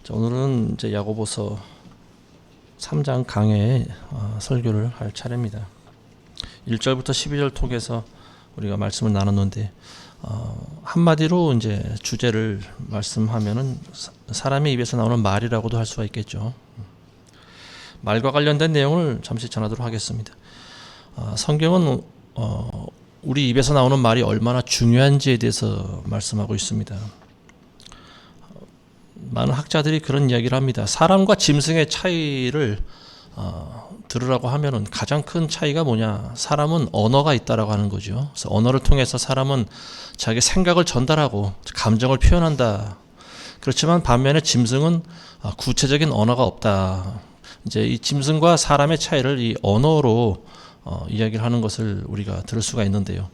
자, 오늘은 이제 야고보서 3장 강해 설교를 할 차례입니다. 1절부터 12절 통해서 우리가 말씀을 나눴는데 한마디로 이제 주제를 말씀하면은 사람의 입에서 나오는 말이라고도 할 수가 있겠죠. 말과 관련된 내용을 잠시 전하도록 하겠습니다. 성경은 우리 입에서 나오는 말이 얼마나 중요한지에 대해서 말씀하고 있습니다. 많은 학자들이 그런 이야기를 합니다. 사람과 짐승의 차이를 들으라고 하면은 가장 큰 차이가 뭐냐? 사람은 언어가 있다라고 하는 거죠. 그래서 언어를 통해서 사람은 자기 생각을 전달하고 감정을 표현한다. 그렇지만 반면에 짐승은 구체적인 언어가 없다. 이제 이 짐승과 사람의 차이를 이 언어로 이야기를 하는 것을 우리가 들을 수가 있는데요.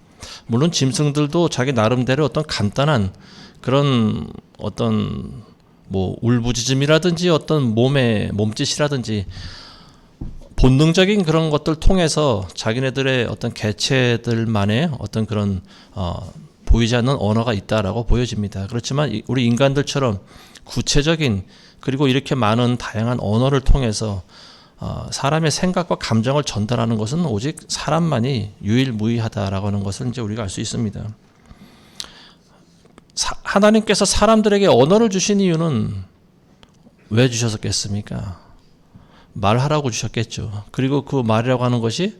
물론 짐승들도 자기 나름대로 어떤 간단한 그런 어떤 울부짖음이라든지 어떤 몸의 몸짓이라든지 본능적인 그런 것들 통해서 자기네들의 어떤 개체들만의 어떤 그런 보이지 않는 언어가 있다라고 보여집니다. 그렇지만 우리 인간들처럼 구체적인 그리고 이렇게 많은 다양한 언어를 통해서 사람의 생각과 감정을 전달하는 것은 오직 사람만이 유일무이하다라고 하는 것을 이제 우리가 알 수 있습니다. 하나님께서 사람들에게 언어를 주신 이유는 왜 주셨겠습니까? 말하라고 주셨겠죠. 그리고 그 말이라고 하는 것이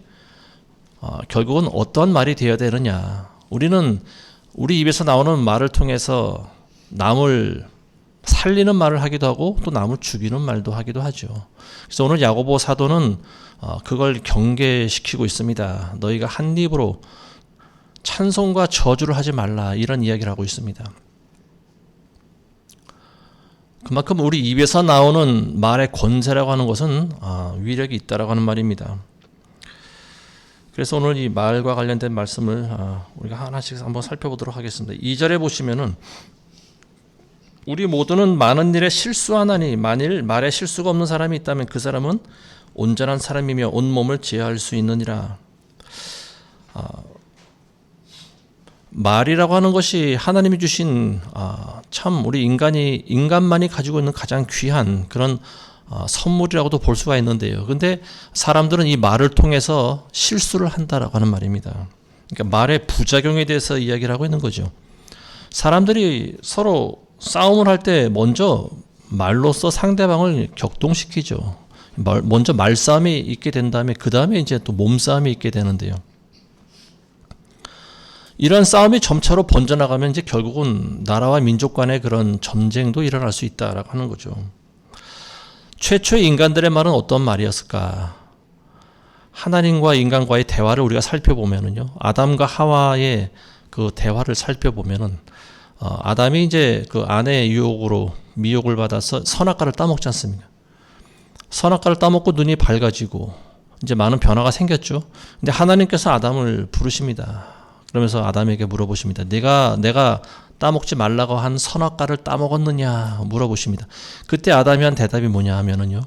결국은 어떤 말이 되어야 되느냐. 우리는 우리 입에서 나오는 말을 통해서 남을 살리는 말을 하기도 하고 또 남을 죽이는 말도 하기도 하죠. 그래서 오늘 야고보 사도는 그걸 경계시키고 있습니다. 너희가 한 입으로 찬송과 저주를 하지 말라, 이런 이야기를 하고 있습니다. 그만큼 우리 입에서 나오는 말의 권세라고 하는 것은 위력이 있다라고 하는 말입니다. 그래서 오늘 이 말과 관련된 말씀을 우리가 하나씩 한번 살펴보도록 하겠습니다. 2절에 보시면은 우리 모두는 많은 일에 실수하나니 만일 말에 실수가 없는 사람이 있다면 그 사람은 온전한 사람이며 온 몸을 제어할 수 있느니라. 말이라고 하는 것이 하나님이 주신 참 우리 인간만이 가지고 있는 가장 귀한 그런 선물이라고도 볼 수가 있는데요. 근데 사람들은 이 말을 통해서 실수를 한다라고 하는 말입니다. 그러니까 말의 부작용에 대해서 이야기를 하고 있는 거죠. 사람들이 서로 싸움을 할 때 먼저 말로써 상대방을 격동시키죠. 먼저 말싸움이 있게 된 다음에 그 다음에 이제 또 몸싸움이 있게 되는데요. 이런 싸움이 점차로 번져나가면 이제 결국은 나라와 민족 간의 그런 전쟁도 일어날 수 있다라고 하는 거죠. 최초의 인간들의 말은 어떤 말이었을까? 하나님과 인간과의 대화를 우리가 살펴보면은요, 아담과 하와의 그 대화를 살펴보면은 아담이 이제 그 아내의 유혹으로 미혹을 받아서 선악과를 따먹지 않습니까? 선악과를 따먹고 눈이 밝아지고 이제 많은 변화가 생겼죠. 근데 하나님께서 아담을 부르십니다. 그러면서 아담에게 물어보십니다. 내가 따먹지 말라고 한 선악과를 따먹었느냐 물어보십니다. 그때 아담이 한 대답이 뭐냐 하면은요,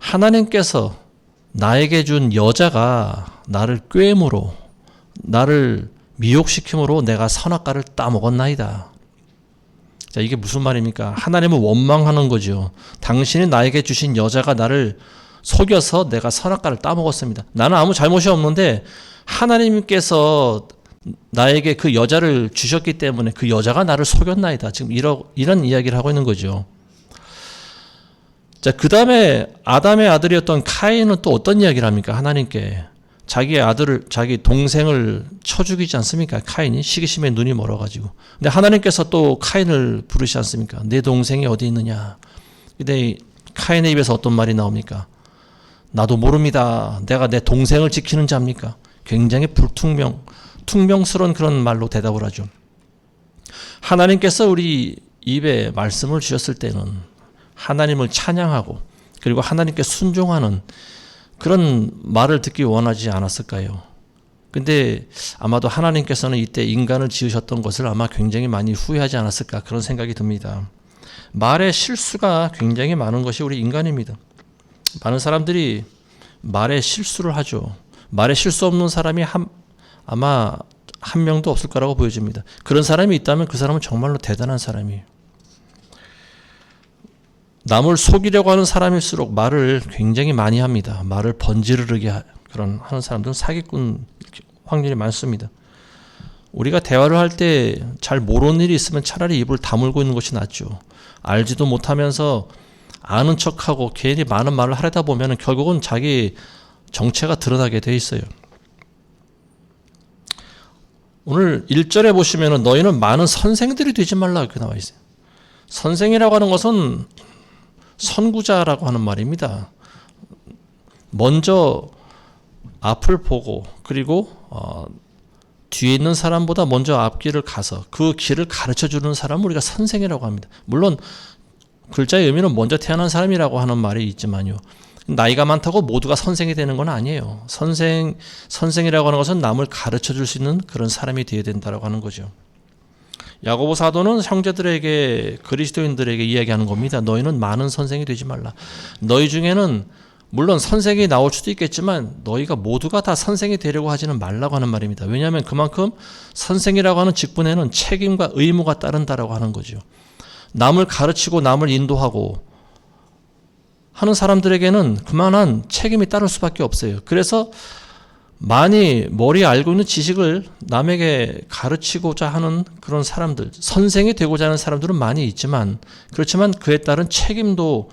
하나님께서 나에게 준 여자가 나를 꾀므로 나를 미혹시킴으로 내가 선악과를 따먹었나이다. 자, 이게 무슨 말입니까? 하나님을 원망하는 거죠. 당신이 나에게 주신 여자가 나를 속여서 내가 선악과를 따먹었습니다. 나는 아무 잘못이 없는데 하나님께서 나에게 그 여자를 주셨기 때문에 그 여자가 나를 속였나이다. 지금 이런 이야기를 하고 있는 거죠. 자, 그 다음에 아담의 아들이었던 카인은 또 어떤 이야기를 합니까? 하나님께 자기 동생을 쳐 죽이지 않습니까? 카인이 시기심에 눈이 멀어가지고. 근데 하나님께서 또 카인을 부르시지 않습니까? 내 동생이 어디 있느냐? 근데 카인의 입에서 어떤 말이 나옵니까? 나도 모릅니다. 내가 내 동생을 지키는 자입니까? 굉장히 퉁명스러운 그런 말로 대답을 하죠. 하나님께서 우리 입에 말씀을 주셨을 때는 하나님을 찬양하고 그리고 하나님께 순종하는 그런 말을 듣기 원하지 않았을까요? 근데 아마도 하나님께서는 이때 인간을 지으셨던 것을 아마 굉장히 많이 후회하지 않았을까, 그런 생각이 듭니다. 말의 실수가 굉장히 많은 것이 우리 인간입니다. 많은 사람들이 말에 실수를 하죠. 말에 실수 없는 사람이 아마 한 명도 없을 거라고 보여집니다. 그런 사람이 있다면 그 사람은 정말로 대단한 사람이에요. 남을 속이려고 하는 사람일수록 말을 굉장히 많이 합니다. 말을 번지르르게 하는 사람들은 사기꾼 확률이 많습니다. 우리가 대화를 할 때 잘 모르는 일이 있으면 차라리 입을 다물고 있는 것이 낫죠. 알지도 못하면서 아는 척하고 괜히 많은 말을 하려다 보면 결국은 자기 정체가 드러나게 돼 있어요. 오늘 1절에 보시면 너희는 많은 선생들이 되지 말라 이렇게 나와 있어요. 선생이라고 하는 것은 선구자라고 하는 말입니다. 먼저 앞을 보고 그리고 뒤에 있는 사람보다 먼저 앞길을 가서 그 길을 가르쳐주는 사람을 우리가 선생이라고 합니다. 물론 글자의 의미는 먼저 태어난 사람이라고 하는 말이 있지만요. 나이가 많다고 모두가 선생이 되는 건 아니에요. 선생이라고 하는 것은 남을 가르쳐줄 수 있는 그런 사람이 되어야 된다고 하는 거죠. 야고보 사도는 형제들에게 그리스도인들에게 이야기하는 겁니다. 너희는 많은 선생이 되지 말라. 너희 중에는 물론 선생이 나올 수도 있겠지만 너희가 모두가 다 선생이 되려고 하지는 말라고 하는 말입니다. 왜냐하면 그만큼 선생이라고 하는 직분에는 책임과 의무가 따른다라고 하는 거죠. 남을 가르치고 남을 인도하고 하는 사람들에게는 그만한 책임이 따를 수밖에 없어요. 그래서 많이 머리에 알고 있는 지식을 남에게 가르치고자 하는 그런 사람들, 선생이 되고자 하는 사람들은 많이 있지만 그렇지만 그에 따른 책임도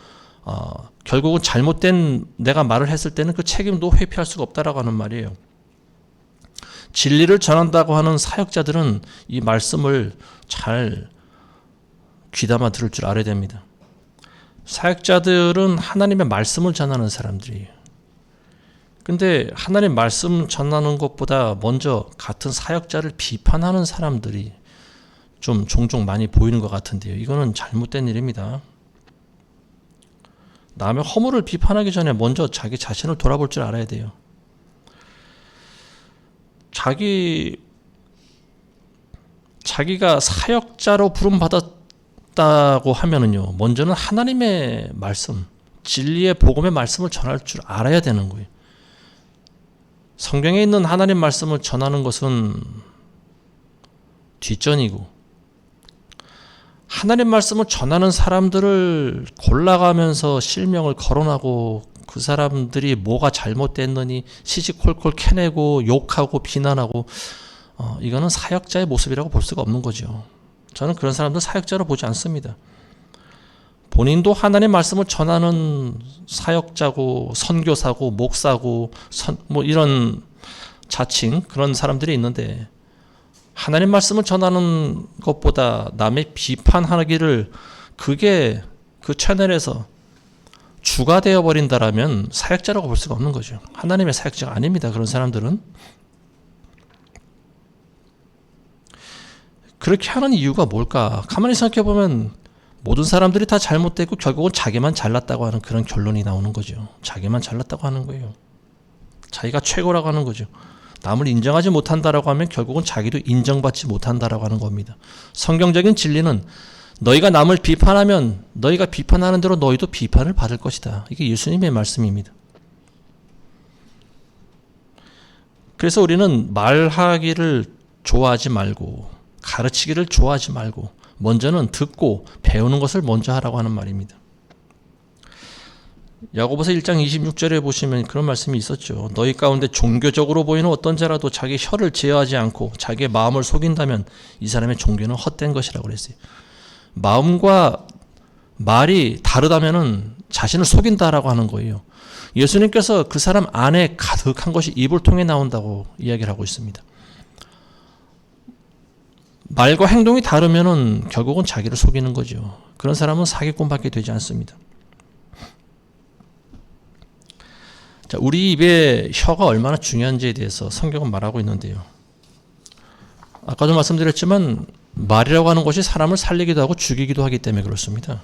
결국은 잘못된 내가 말을 했을 때는 그 책임도 회피할 수가 없다라고 하는 말이에요. 진리를 전한다고 하는 사역자들은 이 말씀을 잘 귀담아 들을 줄 알아야 됩니다. 사역자들은 하나님의 말씀을 전하는 사람들이에요. 근데 하나님 말씀 전하는 것보다 먼저 같은 사역자를 비판하는 사람들이 좀 종종 많이 보이는 것 같은데요. 이거는 잘못된 일입니다. 남의 허물을 비판하기 전에 먼저 자기 자신을 돌아볼 줄 알아야 돼요. 자기가 사역자로 부름받았다고 하면은요, 먼저는 하나님의 말씀, 진리의 복음의 말씀을 전할 줄 알아야 되는 거예요. 성경에 있는 하나님 말씀을 전하는 것은 뒷전이고, 하나님 말씀을 전하는 사람들을 골라가면서 실명을 거론하고 그 사람들이 뭐가 잘못됐느니 시시콜콜 캐내고 욕하고 비난하고 이거는 사역자의 모습이라고 볼 수가 없는 거죠. 저는 그런 사람들 사역자로 보지 않습니다. 본인도 하나님 말씀을 전하는 사역자고 선교사고 목사고 뭐 이런 자칭 그런 사람들이 있는데 하나님 말씀을 전하는 것보다 남의 비판하기를 그게 그 채널에서 주가 되어버린다라면 사역자라고 볼 수가 없는 거죠. 하나님의 사역자가 아닙니다. 그런 사람들은. 그렇게 하는 이유가 뭘까? 가만히 생각해보면 모든 사람들이 다 잘못됐고 결국은 자기만 잘났다고 하는 그런 결론이 나오는 거죠. 자기만 잘났다고 하는 거예요. 자기가 최고라고 하는 거죠. 남을 인정하지 못한다라고 하면 결국은 자기도 인정받지 못한다라고 하는 겁니다. 성경적인 진리는 너희가 남을 비판하면 너희가 비판하는 대로 너희도 비판을 받을 것이다. 이게 예수님의 말씀입니다. 그래서 우리는 말하기를 좋아하지 말고 가르치기를 좋아하지 말고 먼저는 듣고 배우는 것을 먼저 하라고 하는 말입니다. 야고보서 1장 26절에 보시면 그런 말씀이 있었죠. 너희 가운데 종교적으로 보이는 어떤 자라도 자기 혀를 제어하지 않고 자기의 마음을 속인다면 이 사람의 종교는 헛된 것이라고 그랬어요. 마음과 말이 다르다면 자신을 속인다라고 하는 거예요. 예수님께서 그 사람 안에 가득한 것이 입을 통해 나온다고 이야기를 하고 있습니다. 말과 행동이 다르면 결국은 자기를 속이는 거죠. 그런 사람은 사기꾼밖에 되지 않습니다. 자, 우리 입의 혀가 얼마나 중요한지에 대해서 성경은 말하고 있는데요. 아까도 말씀드렸지만 말이라고 하는 것이 사람을 살리기도 하고 죽이기도 하기 때문에 그렇습니다.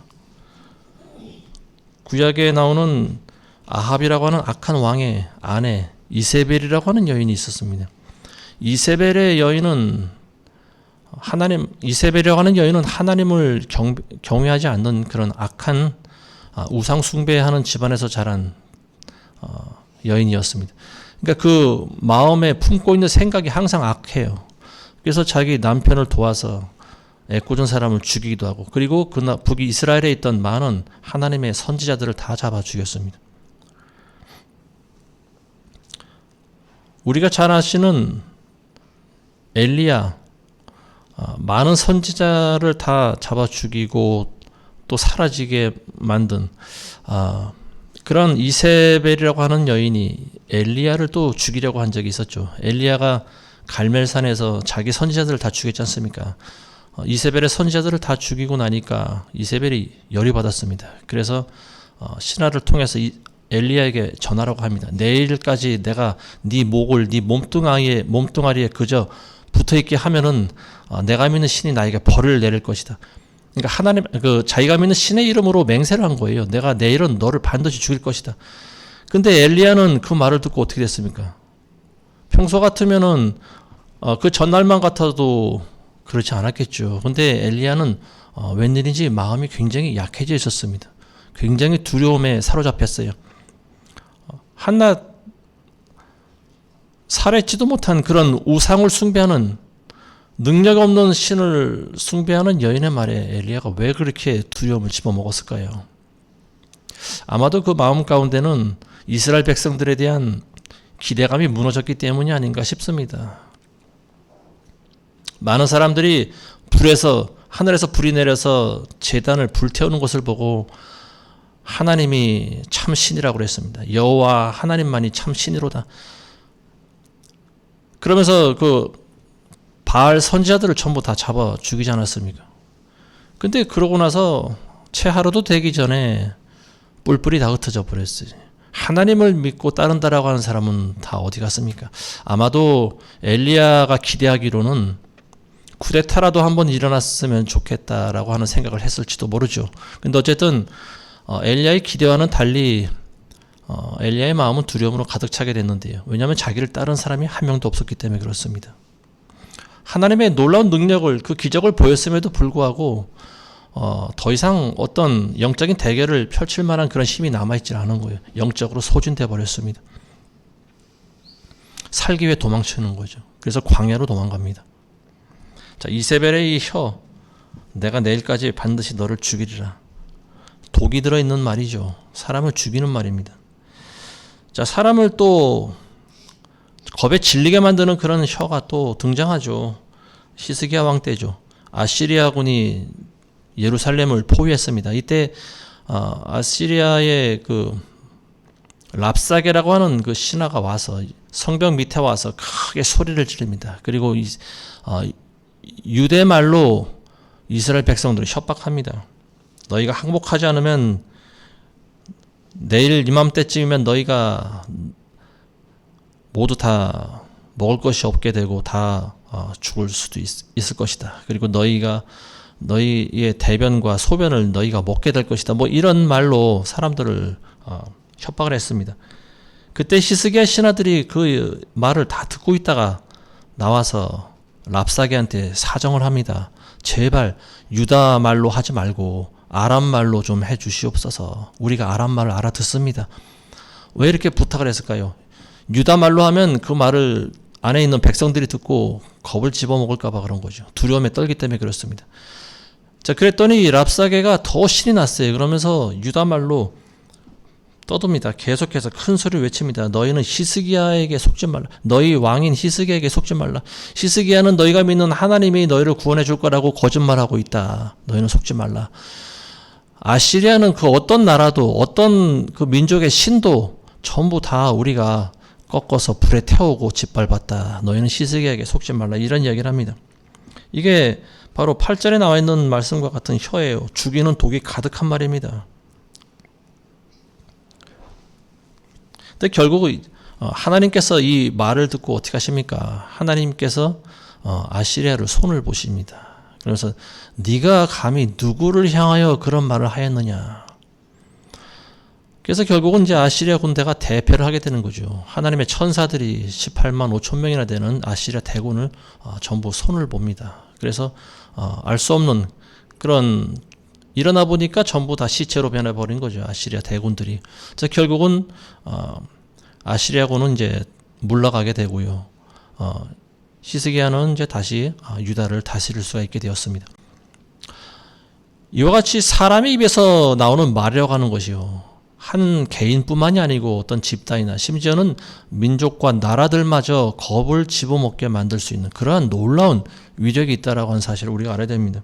구약에 나오는 아합이라고 하는 악한 왕의 아내 이세벨이라고 하는 여인이 있었습니다. 이세벨의 여인은 이세벨이라고 하는 여인은 하나님을 경외하지 않는 그런 악한 우상 숭배하는 집안에서 자란 여인이었습니다. 그러니까 그 마음에 품고 있는 생각이 항상 악해요. 그래서 자기 남편을 도와서 애꿎은 사람을 죽이기도 하고, 그리고 북이 이스라엘에 있던 많은 하나님의 선지자들을 다 잡아 죽였습니다. 우리가 잘 아시는 엘리야, 많은 선지자를 다 잡아 죽이고 또 사라지게 만든 그런 이세벨이라고 하는 여인이 엘리야를 또 죽이려고 한 적이 있었죠. 엘리야가 갈멜산에서 자기 선지자들을 다 죽였지 않습니까? 이세벨의 선지자들을 다 죽이고 나니까 이세벨이 열이 받았습니다. 그래서 신하를 통해서 엘리야에게 전하라고 합니다. 내일까지 내가 네 목을 네 몸뚱아리에 그저 붙어있게 하면은 내가 믿는 신이 나에게 벌을 내릴 것이다. 그러니까 자기가 믿는 신의 이름으로 맹세를 한 거예요. 내가 내일은 너를 반드시 죽일 것이다. 근데 엘리야는 그 말을 듣고 어떻게 됐습니까? 평소 같으면은 그 전날만 같아도 그렇지 않았겠죠. 근데 엘리야는 웬일인지 마음이 굉장히 약해져 있었습니다. 굉장히 두려움에 사로잡혔어요. 한낱 살했지도 못한 그런 우상을 숭배하는, 능력 없는 신을 숭배하는 여인의 말에 엘리야가 왜 그렇게 두려움을 집어먹었을까요? 아마도 그 마음 가운데는 이스라엘 백성들에 대한 기대감이 무너졌기 때문이 아닌가 싶습니다. 많은 사람들이 하늘에서 불이 내려서 제단을 불태우는 것을 보고 하나님이 참 신이라고 그랬습니다. 여호와 하나님만이 참 신이로다. 그러면서 그 바알 선지자들을 전부 다 잡아 죽이지 않았습니까? 근데 그러고 나서 채 하루도 되기 전에 뿔뿔이 다 흩어져 버렸어요. 하나님을 믿고 따른다라고 하는 사람은 다 어디 갔습니까? 아마도 엘리야가 기대하기로는 쿠데타라도 한번 일어났으면 좋겠다라고 하는 생각을 했을지도 모르죠. 근데 어쨌든 엘리야의 기대와는 달리 엘리야의 마음은 두려움으로 가득 차게 됐는데요. 왜냐하면 자기를 따른 사람이 한 명도 없었기 때문에 그렇습니다. 하나님의 놀라운 능력을, 그 기적을 보였음에도 불구하고 더 이상 어떤 영적인 대결을 펼칠 만한 그런 힘이 남아있지 않은 거예요. 영적으로 소진돼 버렸습니다. 살기 위해 도망치는 거죠. 그래서 광야로 도망갑니다. 자, 이세벨의 이 혀, 내가 내일까지 반드시 너를 죽이리라. 독이 들어있는 말이죠. 사람을 죽이는 말입니다. 자, 사람을 또 겁에 질리게 만드는 그런 혀가 또 등장하죠. 히스기야 왕 때죠. 아시리아군이 예루살렘을 포위했습니다. 이때 아시리아의 그 랍사게라고 하는 그 신하가 와서 성벽 밑에 와서 크게 소리를 지릅니다. 그리고 유대 말로 이스라엘 백성들을 협박합니다. 너희가 항복하지 않으면 내일 이맘때쯤이면 너희가 모두 다 먹을 것이 없게 되고 다 죽을 수도 있을 것이다. 그리고 너희의 대변과 소변을 너희가 먹게 될 것이다. 뭐 이런 말로 사람들을 협박을 했습니다. 그때 히스기야 신하들이 그 말을 다 듣고 있다가 나와서 랍사게한테 사정을 합니다. 제발 유다 말로 하지 말고 아람 말로 좀 해주시옵소서. 우리가 아람 말을 알아듣습니다. 왜 이렇게 부탁을 했을까요? 유다 말로 하면 그 말을 안에 있는 백성들이 듣고 겁을 집어먹을까 봐 그런 거죠. 두려움에 떨기 때문에 그렇습니다. 자, 그랬더니 랍사게가 더 신이 났어요. 그러면서 유다 말로 떠듭니다. 계속해서 큰 소리를 외칩니다. 너희는 히스기야에게 속지 말라. 너희 왕인 히스기야에게 속지 말라. 히스기야는 너희가 믿는 하나님이 너희를 구원해 줄 거라고 거짓말하고 있다. 너희는 속지 말라. 아시리아는 그 어떤 나라도 어떤 그 민족의 신도 전부 다 우리가 꺾어서 불에 태우고 짓밟았다. 너희는 히스기야에게 속지 말라. 이런 이야기를 합니다. 이게 바로 8절에 나와 있는 말씀과 같은 혀예요. 죽이는 독이 가득한 말입니다. 근데 결국 하나님께서 이 말을 듣고 어떻게 하십니까? 하나님께서 아시리아를 손을 보십니다. 그래서 네가 감히 누구를 향하여 그런 말을 하였느냐. 그래서 결국은 이제 아시리아 군대가 대패를 하게 되는 거죠. 하나님의 천사들이 18만 5천 명이나 되는 아시리아 대군을 전부 손을 봅니다. 그래서 알 수 없는 그런, 일어나 보니까 전부 다 시체로 변해버린 거죠. 아시리아 대군들이. 그래서 결국은 아시리아군은 이제 물러가게 되고요. 히스기야는 이제 다시 유다를 다스릴 수가 있게 되었습니다. 이와 같이 사람의 입에서 나오는 말이라고 하는 것이요, 한 개인뿐만이 아니고 어떤 집단이나 심지어는 민족과 나라들마저 겁을 집어먹게 만들 수 있는 그러한 놀라운 위력이 있다라고 하는 사실을 우리가 알아야 됩니다.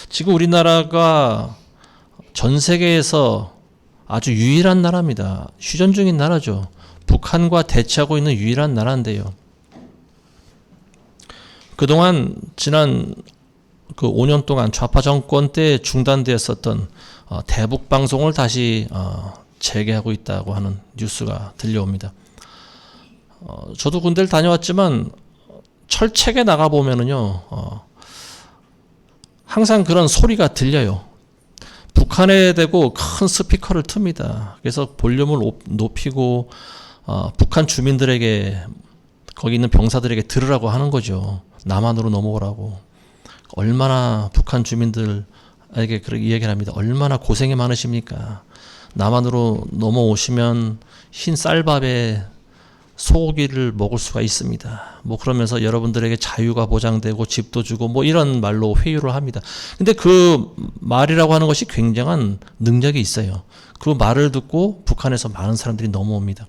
지금 우리나라가 전 세계에서 아주 유일한 나라입니다. 휴전 중인 나라죠. 북한과 대치하고 있는 유일한 나라인데요. 그동안 지난 그 5년 동안 좌파 정권 때 중단되었었던 대북 방송을 다시 재개하고 있다고 하는 뉴스가 들려옵니다. 저도 군대를 다녀왔지만 철책에 나가 보면은요, 항상 그런 소리가 들려요. 북한에 대고 큰 스피커를 틉니다. 그래서 볼륨을 높이고 북한 주민들에게, 거기 있는 병사들에게 들으라고 하는 거죠. 남한으로 넘어오라고. 얼마나 북한 주민들에게 그렇게 이야기를 합니다. 얼마나 고생이 많으십니까? 남한으로 넘어오시면 흰 쌀밥에 소고기를 먹을 수가 있습니다. 뭐 그러면서 여러분들에게 자유가 보장되고 집도 주고 뭐 이런 말로 회유를 합니다. 근데 그 말이라고 하는 것이 굉장한 능력이 있어요. 그 말을 듣고 북한에서 많은 사람들이 넘어옵니다.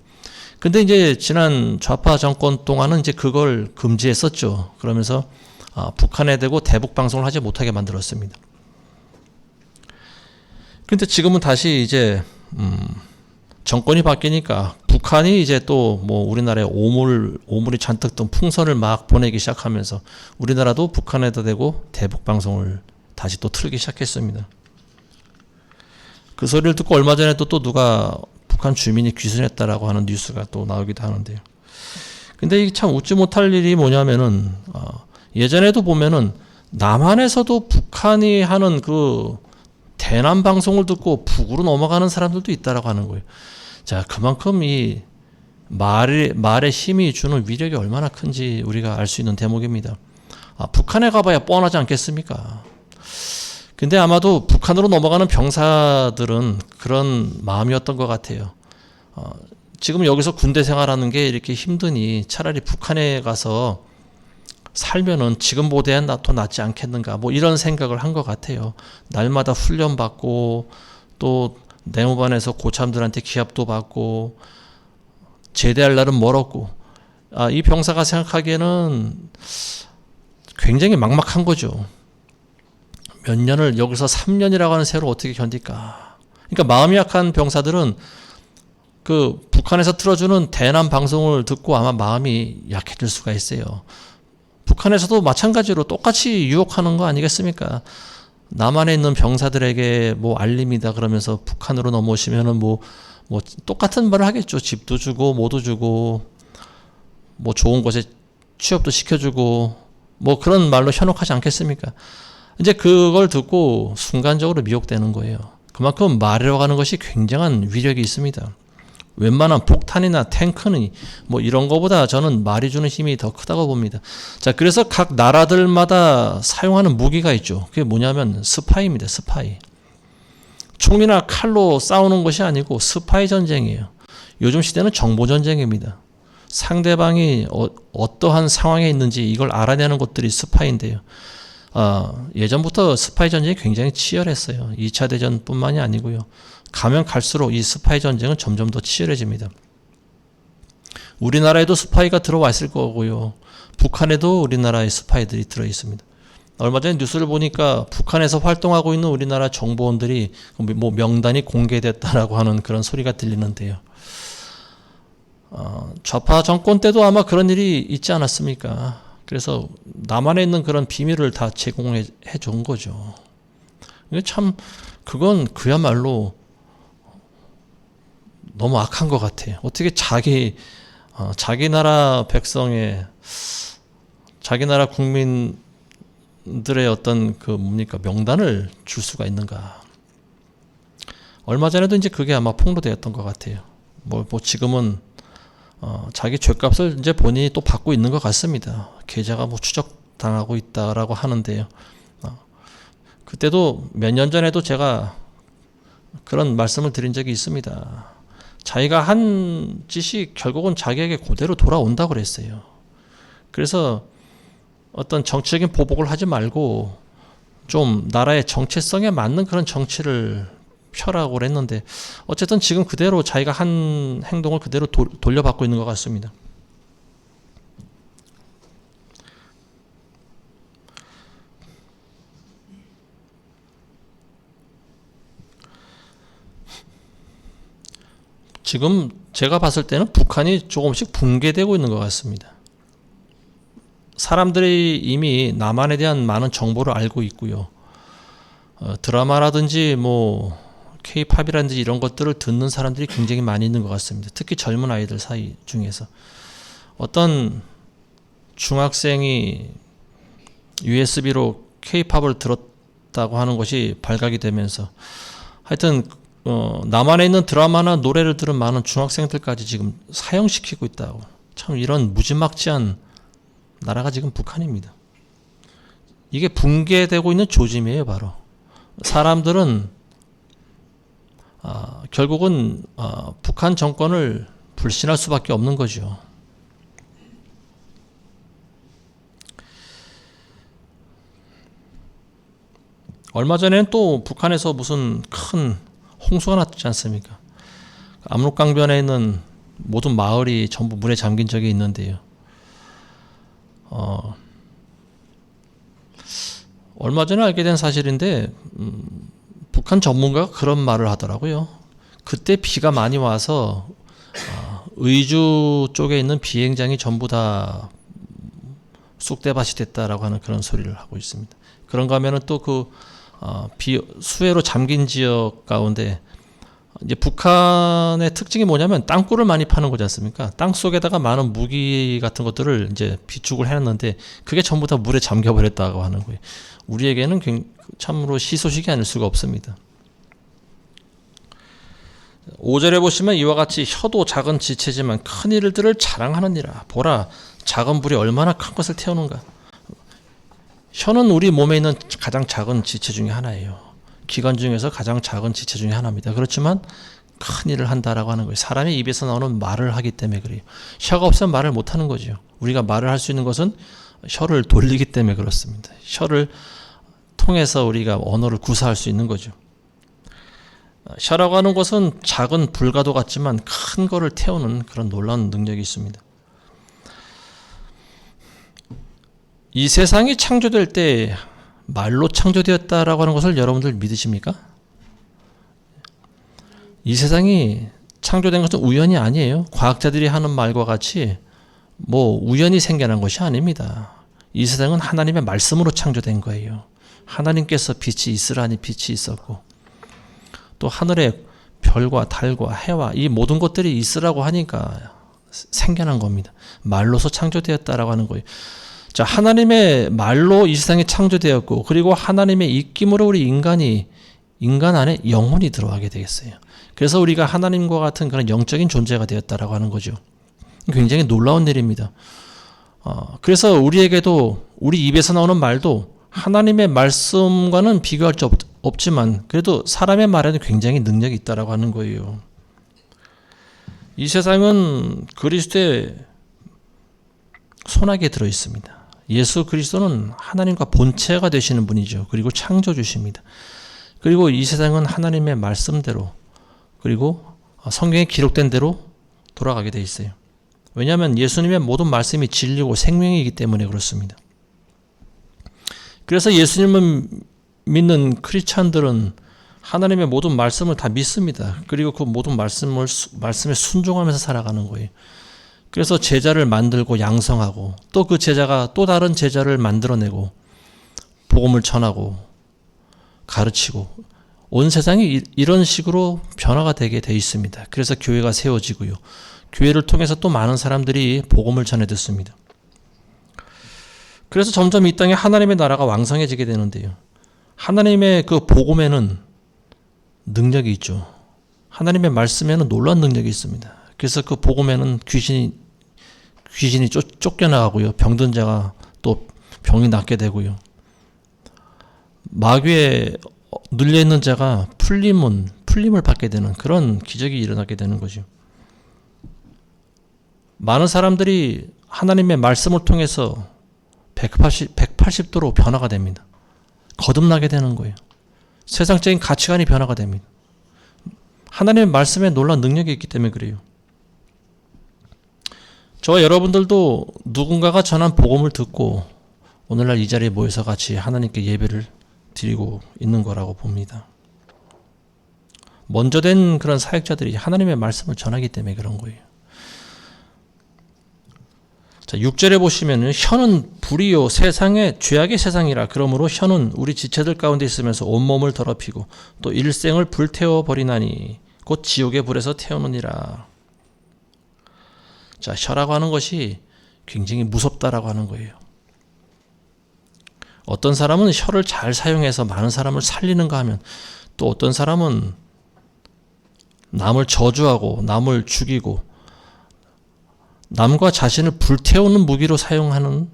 근데 이제 지난 좌파 정권 동안은 이제 그걸 금지했었죠. 그러면서 북한에 대고 대북 방송을 하지 못하게 만들었습니다. 근데 지금은 다시 이제 정권이 바뀌니까 북한이 이제 또 뭐 우리나라에 오물이 잔뜩 든 풍선을 막 보내기 시작하면서 우리나라도 북한에다 대고 대북 방송을 다시 또 틀기 시작했습니다. 그 소리를 듣고 얼마 전에 또 누가 북한 주민이 귀순했다라고 하는 뉴스가 또 나오기도 하는데요. 근데 이게 참 웃지 못할 일이 뭐냐면은 예전에도 보면은 남한에서도 북한이 하는 그 대남 방송을 듣고 북으로 넘어가는 사람들도 있다라고 하는 거예요. 자, 그만큼 이 말의 힘이 주는 위력이 얼마나 큰지 우리가 알 수 있는 대목입니다. 북한에 가봐야 뻔하지 않겠습니까? 근데 아마도 북한으로 넘어가는 병사들은 그런 마음이었던 것 같아요. 지금 여기서 군대 생활하는 게 이렇게 힘드니 차라리 북한에 가서 살면은 지금보다야 더 낫지 않겠는가, 뭐 이런 생각을 한 것 같아요. 날마다 훈련받고 또 내무반에서 고참들한테 기합도 받고 제대할 날은 멀었고, 이 병사가 생각하기에는 굉장히 막막한 거죠. 몇 년을 여기서 3년이라고 하는 세월을 어떻게 견딜까. 그러니까 마음이 약한 병사들은 그 북한에서 틀어주는 대남 방송을 듣고 아마 마음이 약해질 수가 있어요. 북한에서도 마찬가지로 똑같이 유혹하는 거 아니겠습니까? 남한에 있는 병사들에게 뭐 알림이다 그러면서 북한으로 넘어오시면은 뭐 똑같은 말을 하겠죠. 집도 주고 뭐도 주고 뭐 좋은 곳에 취업도 시켜주고 뭐 그런 말로 현혹하지 않겠습니까? 이제 그걸 듣고 순간적으로 미혹되는 거예요. 그만큼 말이라고 하는 것이 굉장한 위력이 있습니다. 웬만한 폭탄이나 탱크는 뭐 이런 거보다 저는 말이 주는 힘이 더 크다고 봅니다. 자, 그래서 각 나라들마다 사용하는 무기가 있죠. 그게 뭐냐면 스파이입니다. 스파이. 총이나 칼로 싸우는 것이 아니고 스파이 전쟁이에요. 요즘 시대는 정보 전쟁입니다. 상대방이 어떠한 상황에 있는지 이걸 알아내는 것들이 스파이인데요. 예전부터 스파이 전쟁이 굉장히 치열했어요. 2차 대전뿐만이 아니고요. 가면 갈수록 이 스파이 전쟁은 점점 더 치열해집니다. 우리나라에도 스파이가 들어와 있을 거고요. 북한에도 우리나라의 스파이들이 들어 있습니다. 얼마 전에 뉴스를 보니까 북한에서 활동하고 있는 우리나라 정보원들이 뭐 명단이 공개됐다라고 하는 그런 소리가 들리는데요. 좌파 정권 때도 아마 그런 일이 있지 않았습니까? 그래서 남한에 있는 그런 비밀을 다 제공해 준 거죠. 참 그건 그야말로 너무 악한 것 같아요. 어떻게 자기 나라 백성의, 자기 나라 국민들의 어떤 그 뭡니까 명단을 줄 수가 있는가? 얼마 전에도 이제 그게 아마 폭로되었던 것 같아요. 뭐 지금은 자기 죗값을 이제 본인이 또 받고 있는 것 같습니다. 계좌가 뭐 추적당하고 있다라고 하는데요. 그때도 몇 년 전에도 제가 그런 말씀을 드린 적이 있습니다. 자기가 한 짓이 결국은 자기에게 그대로 돌아온다고 그랬어요. 그래서 어떤 정치적인 보복을 하지 말고 좀 나라의 정체성에 맞는 그런 정치를 펴라고 그랬는데 어쨌든 지금 그대로 자기가 한 행동을 그대로 돌려받고 있는 것 같습니다. 지금 제가 봤을 때는 북한이 조금씩 붕괴되고 있는 것 같습니다. 사람들이 이미 남한에 대한 많은 정보를 알고 있고요. 드라마라든지 뭐 K-팝이라든지 이런 것들을 듣는 사람들이 굉장히 많이 있는 것 같습니다. 특히 젊은 아이들 사이 중에서 어떤 중학생이 USB로 K-팝을 들었다고 하는 것이 발각이 되면서 하여튼 남한에 있는 드라마나 노래를 들은 많은 중학생들까지 지금 사형시키고 있다고. 참 이런 무지막지한 나라가 지금 북한입니다. 이게 붕괴되고 있는 조짐이에요, 바로. 사람들은 결국은 북한 정권을 불신할 수밖에 없는 거죠. 얼마 전에는 또 북한에서 무슨 큰 홍수가 났지 않습니까? 압록강변에 있는 모든 마을이 전부 물에 잠긴 적이 있는데요. 얼마 전에 알게 된 사실인데 북한 전문가가 그런 말을 하더라고요. 그때 비가 많이 와서 의주 쪽에 있는 비행장이 전부 다 쑥대밭이 됐다라고 하는 그런 소리를 하고 있습니다. 그런가 하면은 또 그 수해로 잠긴 지역 가운데 이제 북한의 특징이 뭐냐면 땅굴을 많이 파는 거지 않습니까? 땅 속에다가 많은 무기 같은 것들을 이제 비축을 해놨는데 그게 전부 다 물에 잠겨버렸다고 하는 거예요. 우리에게는 참으로 희소식이 아닐 수가 없습니다. 5절에 보시면 이와 같이 혀도 작은 지체지만 큰 일들을 자랑하느니라. 보라, 작은 불이 얼마나 큰 것을 태우는가. 혀는 우리 몸에 있는 가장 작은 지체 중에 하나예요. 기관 중에서 가장 작은 지체 중에 하나입니다. 그렇지만 큰 일을 한다라고 하는 거예요. 사람의 입에서 나오는 말을 하기 때문에 그래요. 혀가 없으면 말을 못하는 거죠. 우리가 말을 할 수 있는 것은 혀를 돌리기 때문에 그렇습니다. 혀를 통해서 우리가 언어를 구사할 수 있는 거죠. 혀라고 하는 것은 작은 불과도 같지만 큰 거를 태우는 그런 놀라운 능력이 있습니다. 이 세상이 창조될 때 말로 창조되었다라고 하는 것을 여러분들 믿으십니까? 이 세상이 창조된 것은 우연이 아니에요. 과학자들이 하는 말과 같이 뭐 우연히 생겨난 것이 아닙니다. 이 세상은 하나님의 말씀으로 창조된 거예요. 하나님께서 빛이 있으라니 빛이 있었고 또 하늘에 별과 달과 해와 이 모든 것들이 있으라고 하니까 생겨난 겁니다. 말로서 창조되었다라고 하는 거예요. 자, 하나님의 말로 이 세상이 창조되었고 그리고 하나님의 입김으로 우리 인간 안에 영혼이 들어가게 되겠어요. 그래서 우리가 하나님과 같은 그런 영적인 존재가 되었다라고 하는 거죠. 굉장히 놀라운 일입니다. 그래서 우리에게도 우리 입에서 나오는 말도 하나님의 말씀과는 비교할 수 없지만 그래도 사람의 말에는 굉장히 능력이 있다라고 하는 거예요. 이 세상은 그리스도의 손아귀에 들어 있습니다. 예수 그리스도는 하나님과 본체가 되시는 분이죠. 그리고 창조주십니다. 그리고 이 세상은 하나님의 말씀대로 그리고 성경에 기록된 대로 돌아가게 돼 있어요. 왜냐하면 예수님의 모든 말씀이 진리고 생명이기 때문에 그렇습니다. 그래서 예수님을 믿는 크리스찬들은 하나님의 모든 말씀을 다 믿습니다. 그리고 그 모든 말씀에 순종하면서 살아가는 거예요. 그래서 제자를 만들고 양성하고 또 그 제자가 또 다른 제자를 만들어내고 복음을 전하고 가르치고 온 세상이 이런 식으로 변화가 되게 돼 있습니다. 그래서 교회가 세워지고요. 교회를 통해서 또 많은 사람들이 복음을 전해 듣습니다. 그래서 점점 이 땅에 하나님의 나라가 왕성해지게 되는데요. 하나님의 그 복음에는 능력이 있죠. 하나님의 말씀에는 놀라운 능력이 있습니다. 그래서 그 복음에는 귀신이 쫓겨나가고요. 병든 자가 또 병이 낫게 되고요. 마귀에 눌려있는 자가 풀림을 받게 되는 그런 기적이 일어나게 되는 거죠. 많은 사람들이 하나님의 말씀을 통해서 180도로 변화가 됩니다. 거듭나게 되는 거예요. 세상적인 가치관이 변화가 됩니다. 하나님의 말씀에 놀라운 능력이 있기 때문에 그래요. 저와 여러분들도 누군가가 전한 복음을 듣고 오늘날 이 자리에 모여서 같이 하나님께 예배를 드리고 있는 거라고 봅니다. 먼저 된 그런 사역자들이 하나님의 말씀을 전하기 때문에 그런 거예요. 자, 6절에 보시면 혀는 불이요 세상의 죄악의 세상이라. 그러므로 혀는 우리 지체들 가운데 있으면서 온몸을 더럽히고 또 일생을 불태워 버리나니 곧 지옥의 불에서 태우느니라. 자, 혀라고 하는 것이 굉장히 무섭다라고 하는 거예요. 어떤 사람은 혀를 잘 사용해서 많은 사람을 살리는가 하면, 또 어떤 사람은 남을 저주하고 남을 죽이고 남과 자신을 불태우는 무기로 사용하는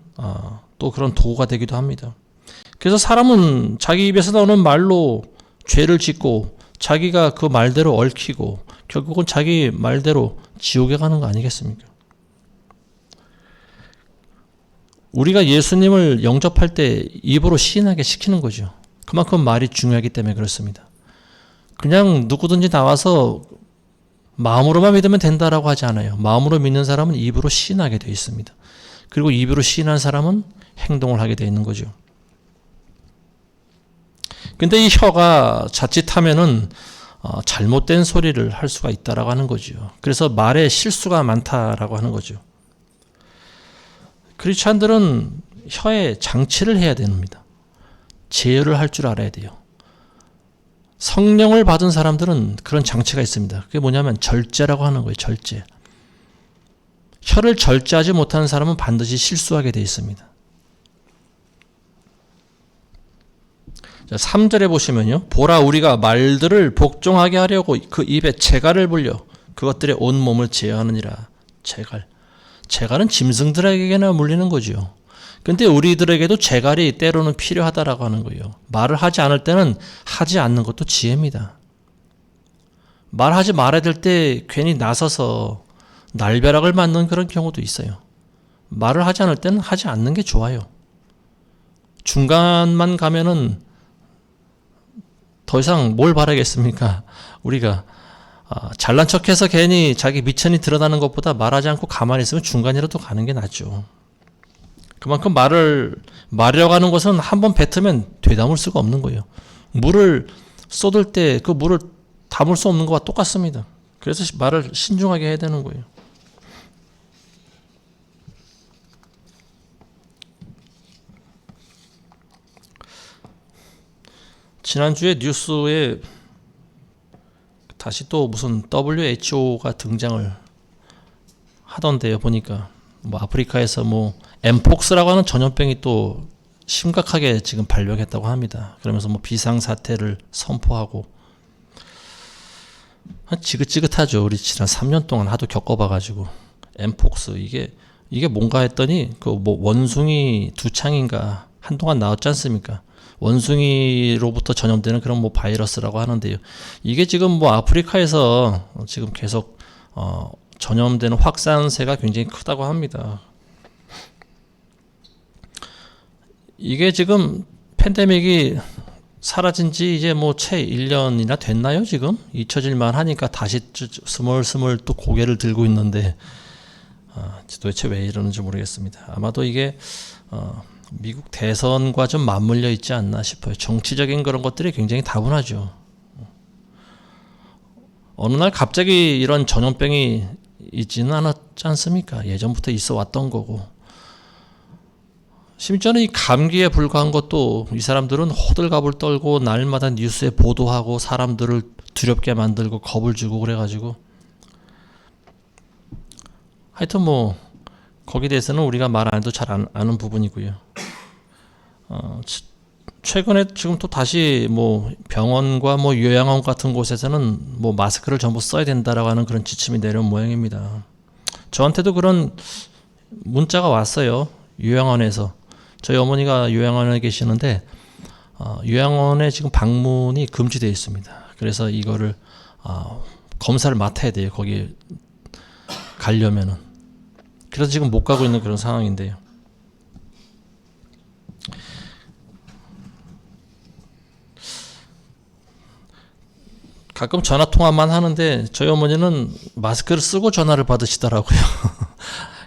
또 그런 도구가 되기도 합니다. 그래서 사람은 자기 입에서 나오는 말로 죄를 짓고 자기가 그 말대로 얽히고 결국은 자기 말대로 지옥에 가는 거 아니겠습니까? 우리가 예수님을 영접할 때 입으로 시인하게 시키는 거죠. 그만큼 말이 중요하기 때문에 그렇습니다. 그냥 누구든지 나와서 마음으로만 믿으면 된다라고 하지 않아요. 마음으로 믿는 사람은 입으로 시인하게 되어 있습니다. 그리고 입으로 시인한 사람은 행동을 하게 되어 있는 거죠. 근데 이 혀가 자칫하면은 잘못된 소리를 할 수가 있다라고 하는 거죠. 그래서 말에 실수가 많다라고 하는 거죠. 크리스찬들은 혀에 장치를 해야 됩니다. 제어를 할 줄 알아야 돼요. 성령을 받은 사람들은 그런 장치가 있습니다. 그게 뭐냐면 절제라고 하는 거예요. 절제. 혀를 절제하지 못하는 사람은 반드시 실수하게 되어 있습니다. 자, 3절에 보시면요. 보라, 우리가 말들을 복종하게 하려고 그 입에 재갈을 불려 그것들의 온몸을 제어하느니라. 재갈. 재갈은 짐승들에게나 물리는 거죠. 근데 우리들에게도 재갈이 때로는 필요하다라고 하는 거예요. 말을 하지 않을 때는 하지 않는 것도 지혜입니다. 말하지 말아야 될 때 괜히 나서서 날벼락을 맞는 그런 경우도 있어요. 말을 하지 않을 때는 하지 않는 게 좋아요. 중간만 가면은 더 이상 뭘 바라겠습니까? 우리가 잘난 척해서 괜히 자기 미천이 드러나는 것보다 말하지 않고 가만히 있으면 중간이라도 가는 게 낫죠. 그만큼 말이라고 하는 것은 한번 뱉으면 되담을 수가 없는 거예요. 물을 쏟을 때 그 물을 담을 수 없는 것과 똑같습니다. 그래서 말을 신중하게 해야 되는 거예요. 지난주에 뉴스에 다시 또 무슨 WHO가 등장을 하던데요. 보니까 뭐 아프리카에서 뭐 엠폭스라고 하는 전염병이 또 심각하게 지금 발병했다고 합니다. 그러면서 뭐 비상사태를 선포하고 지긋지긋하죠. 우리 지난 3년 동안 하도 겪어봐가지고 엠폭스 이게 뭔가 했더니 그 뭐 원숭이 두창인가 한동안 나왔지 않습니까? 원숭이로부터 전염되는 그런 뭐 바이러스라고 하는데요. 이게 지금 뭐 아프리카에서 지금 계속 전염되는 확산세가 굉장히 크다고 합니다. 이게 지금 팬데믹이 사라진 지 이제 뭐 채 1년이나 됐나요, 지금? 잊혀질만 하니까 다시 스멀스멀 또 고개를 들고 있는데, 도대체 왜 이러는지 모르겠습니다. 아마도 이게, 미국 대선과 좀 맞물려 있지 않나 싶어요. 정치적인 그런 것들이 굉장히 다분하죠. 어느 날 갑자기 이런 전염병이 있지는 않았지 않습니까? 예전부터 있어 왔던 거고. 심지어는 이 감기에 불과한 것도 이 사람들은 호들갑을 떨고 날마다 뉴스에 보도하고 사람들을 두렵게 만들고 겁을 주고 그래가지고 하여튼 뭐 거기에 대해서는 우리가 말 안 해도 잘 아는 부분이고요. 최근에 지금 또 다시 뭐 병원과 뭐 요양원 같은 곳에서는 뭐 마스크를 전부 써야 된다라고 하는 그런 지침이 내려온 모양입니다. 저한테도 그런 문자가 왔어요. 요양원에서. 저희 어머니가 요양원에 계시는데 요양원에 지금 방문이 금지되어 있습니다. 그래서 이거를 검사를 맡아야 돼요. 거기 가려면은. 그래서 지금 못 가고 있는 그런 상황인데요. 가끔 전화 통화만 하는데 저희 어머니는 마스크를 쓰고 전화를 받으시더라고요.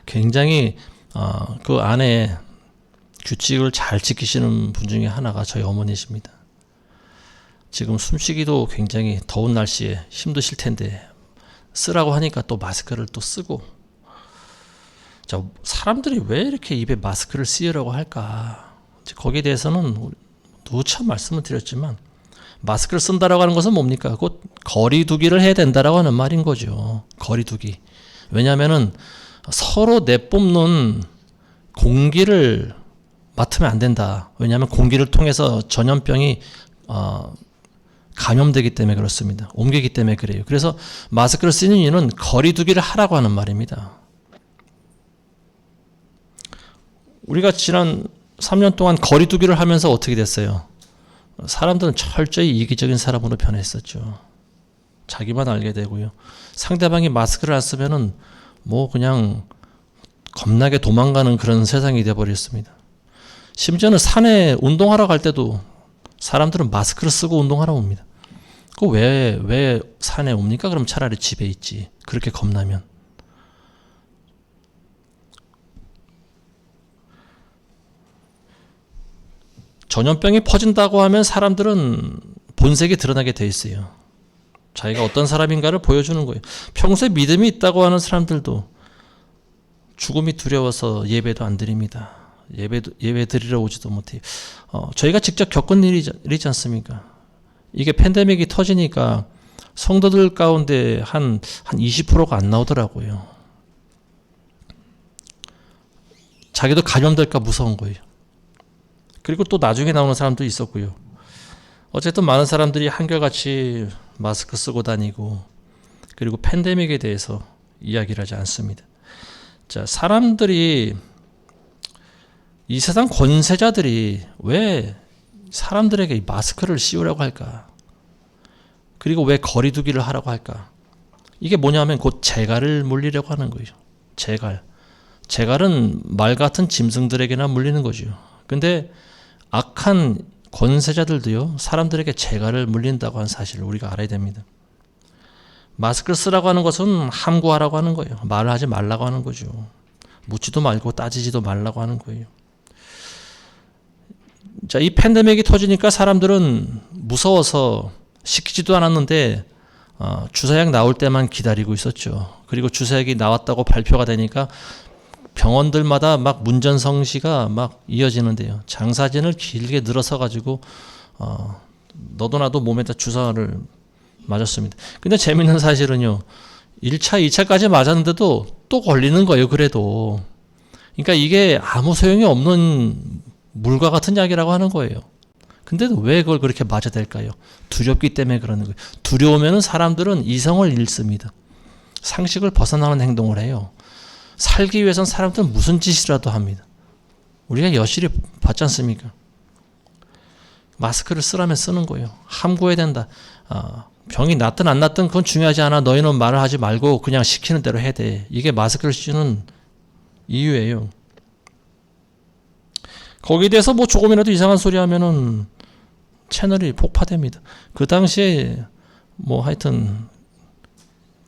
굉장히 그 안에 규칙을 잘 지키시는 분 중에 하나가 저희 어머니십니다. 지금 숨쉬기도 굉장히 더운 날씨에 힘드실 텐데 쓰라고 하니까 또 마스크를 또 쓰고. 자, 사람들이 왜 이렇게 입에 마스크를 쓰려고 할까? 거기에 대해서는 누차 말씀을 드렸지만 마스크를 쓴다라고 하는 것은 뭡니까? 곧 거리두기를 해야 된다라고 하는 말인 거죠. 거리두기. 왜냐하면은 서로 내뿜는 공기를 맡으면 안 된다. 왜냐하면 공기를 통해서 전염병이 감염되기 때문에 그렇습니다. 옮기기 때문에 그래요. 그래서 마스크를 쓰는 이유는 거리두기를 하라고 하는 말입니다. 우리가 지난 3년 동안 거리두기를 하면서 어떻게 됐어요? 사람들은 철저히 이기적인 사람으로 변했었죠. 자기만 알게 되고요. 상대방이 마스크를 안 쓰면은 뭐 그냥 겁나게 도망가는 그런 세상이 되어버렸습니다. 심지어는 산에 운동하러 갈 때도 사람들은 마스크를 쓰고 운동하러 옵니다. 그 왜 산에 옵니까? 그럼 차라리 집에 있지. 그렇게 겁나면. 전염병이 퍼진다고 하면 사람들은 본색이 드러나게 돼 있어요. 자기가 어떤 사람인가를 보여주는 거예요. 평소에 믿음이 있다고 하는 사람들도 죽음이 두려워서 예배도 안 드립니다. 예배 드리러 오지도 못해요. 저희가 직접 겪은 일이지 않습니까? 이게 팬데믹이 터지니까 성도들 가운데 한 20%가 안 나오더라고요. 자기도 감염될까 무서운 거예요. 그리고 또 나중에 나오는 사람도 있었고요. 어쨌든 많은 사람들이 한결같이 마스크 쓰고 다니고 그리고 팬데믹에 대해서 이야기를 하지 않습니다. 자, 사람들이 이 세상 권세자들이 왜 사람들에게 이 마스크를 씌우라고 할까? 그리고 왜 거리두기를 하라고 할까? 이게 뭐냐면 곧 재갈을 물리려고 하는 거예요. 재갈. 재갈은 말 같은 짐승들에게나 물리는 거죠. 근데 악한 권세자들도요, 사람들에게 재갈을 물린다고 하는 사실을 우리가 알아야 됩니다. 마스크를 쓰라고 하는 것은 함구하라고 하는 거예요. 말을 하지 말라고 하는 거죠. 묻지도 말고 따지지도 말라고 하는 거예요. 자, 이 팬데믹이 터지니까 사람들은 무서워서 시키지도 않았는데 주사약 나올 때만 기다리고 있었죠. 그리고 주사약이 나왔다고 발표가 되니까 병원들마다 막 문전성시가 막 이어지는데요. 장사진을 길게 늘어서 가지고 너도 나도 몸에다 주사를 맞았습니다. 근데 재밌는 사실은요. 1차, 2차까지 맞았는데도 또 걸리는 거예요. 그래도. 그러니까 이게 아무 소용이 없는 물과 같은 약이라고 하는 거예요. 근데도 왜 그걸 그렇게 맞아야 될까요? 두렵기 때문에 그러는 거예요. 두려우면 사람들은 이성을 잃습니다. 상식을 벗어나는 행동을 해요. 살기 위해선 사람들은 무슨 짓이라도 합니다. 우리가 여실히 봤지 않습니까? 마스크를 쓰라면 쓰는 거예요. 함구해야 된다. 병이 낫든 안 낫든 그건 중요하지 않아. 너희는 말을 하지 말고 그냥 시키는 대로 해야 돼. 이게 마스크를 쓰는 이유예요. 거기에 대해서 뭐 조금이라도 이상한 소리 하면은 채널이 폭파됩니다. 그 당시에 뭐 하여튼